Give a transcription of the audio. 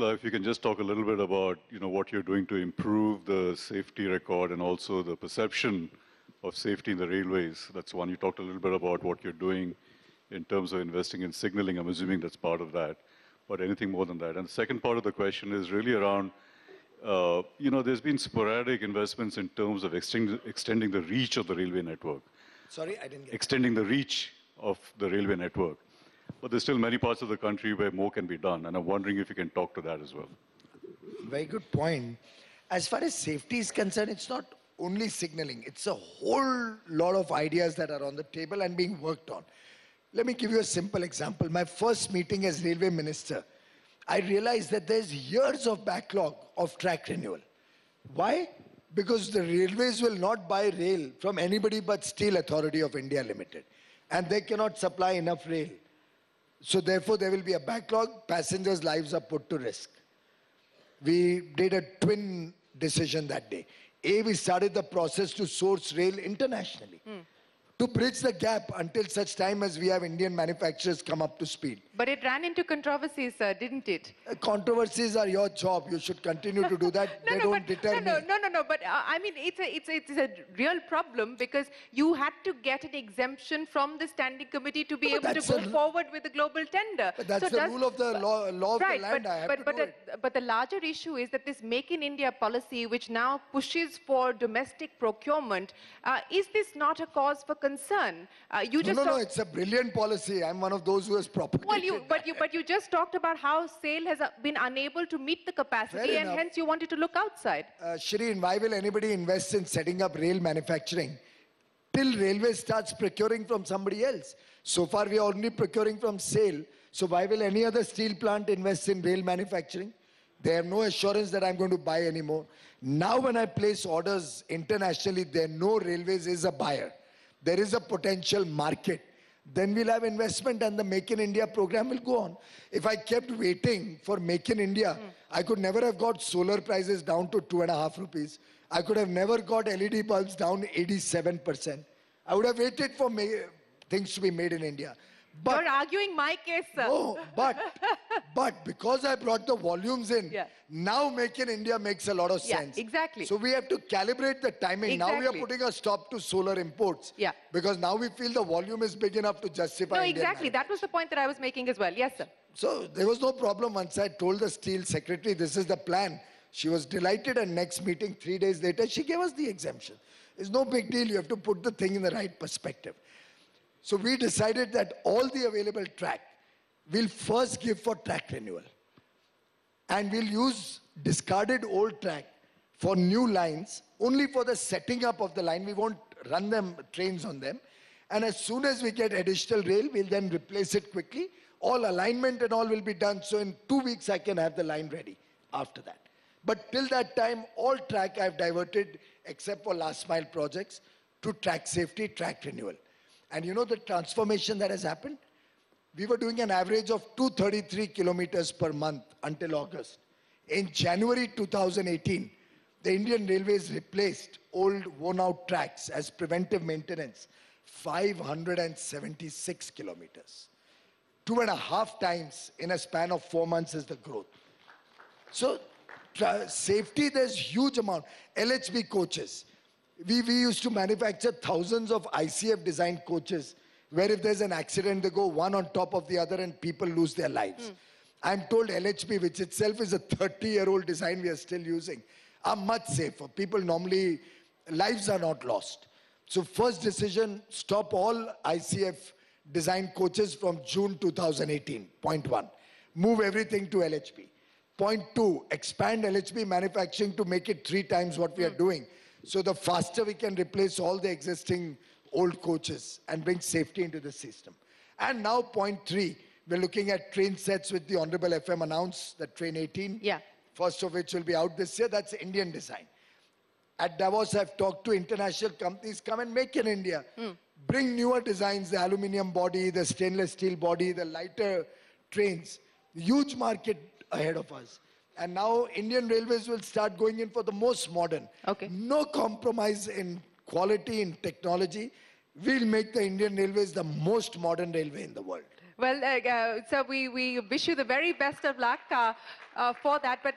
Goyal, if you can just talk a little bit about, what you're doing to improve the safety record and also the perception of safety in the railways. That's one. You talked a little bit about what you're doing in terms of investing in signaling. I'm assuming that's part of that, but anything more than that. And the second part of the question is really around, there's been sporadic investments in terms of extending the reach of the railway network. Sorry, I didn't get Extending the reach of the railway network. But there's still many parts of the country where more can be done, and I'm wondering if you can talk to that as well. Very good point. As far as safety is concerned, it's not only signaling. It's a whole lot of ideas that are on the table and being worked on. Let me give you a simple example. My first meeting as railway minister, I realized that there's years of backlog of track renewal. Why? Because the railways will not buy rail from anybody but Steel Authority of India Limited. And they cannot supply enough rail. So therefore, there will be a backlog. Passengers' lives are put to risk. We did a twin decision that day. We started the process to source rail internationally. To bridge the gap until such time as we have Indian manufacturers come up to speed. But it ran into controversies, sir, didn't it? Controversies are your job. You should continue to do that. They don't deter me. No. But I mean, it's a real problem because you had to get an exemption from the standing committee to be able to go forward with the global tender. But that's the rule of the law of the land. I have to do it. But the larger issue is that this Make in India policy, which now pushes for domestic procurement, is this not a cause for concern? No, it's a brilliant policy. I'm one of those who has propagated but you just talked about how SAIL has been unable to meet the capacity and hence you wanted to look outside. Shireen, why will anybody invest in setting up rail manufacturing till railway starts procuring from somebody else? So far we are only procuring from SAIL. So why will any other steel plant invest in rail manufacturing? They have no assurance that I'm going to buy anymore. Now when I place orders internationally, there no railways is a buyer. There is a potential market. Then we'll have investment and the Make in India program will go on. If I kept waiting for Make in India, I could never have got solar prices down to 2.5 rupees. I could have never got LED bulbs down 87%. I would have waited for things to be made in India. But you're arguing my case, sir. No, but because I brought the volumes in, now Make in India makes a lot of sense. Yeah, exactly. So we have to calibrate the timing. Exactly. Now we are putting a stop to solar imports. Yeah. Because now we feel the volume is big enough to justify. No, exactly. That was the point that I was making as well. Yes, sir. So there was no problem once I told the steel secretary, this is the plan. She was delighted, and next meeting, 3 days later, she gave us the exemption. It's no big deal. You have to put the thing in the right perspective. So we decided that all the available track we'll first give for track renewal. And we'll use discarded old track for new lines, only for the setting up of the line. We won't run trains on them. And as soon as we get additional rail, we'll then replace it quickly. All alignment and all will be done. So in 2 weeks, I can have the line ready after that. But till that time, all track I've diverted, except for last mile projects, to track safety, track renewal. And you know the transformation that has happened? We were doing an average of 233 kilometers per month until August. In January 2018, the Indian Railways replaced old worn-out tracks as preventive maintenance, 576 kilometers. 2.5 times in a span of 4 months is the growth. So safety, there's huge amount. LHB coaches. We used to manufacture thousands of ICF designed coaches where if there's an accident, they go one on top of the other and people lose their lives. I'm told LHB, which itself is a 30-year-old design we are still using, are much safer. People normally, lives are not lost. So first decision, stop all ICF designed coaches from June 2018, point 1. Move everything to LHB. Point 2, expand LHB manufacturing to make it 3 times what we are doing. So the faster we can replace all the existing old coaches and bring safety into the system. And now point 3, we're looking at train sets with the Honorable FM announced, that train 18. Yeah. First of which will be out this year. That's Indian design. At Davos, I've talked to international companies, come and make in India. Bring newer designs, the aluminium body, the stainless steel body, the lighter trains. Huge market ahead of us. And now Indian Railways will start going in for the most modern. Okay. No compromise in quality, in technology. We'll make the Indian Railways the most modern railway in the world. Well, sir, we wish you the very best of luck for that. But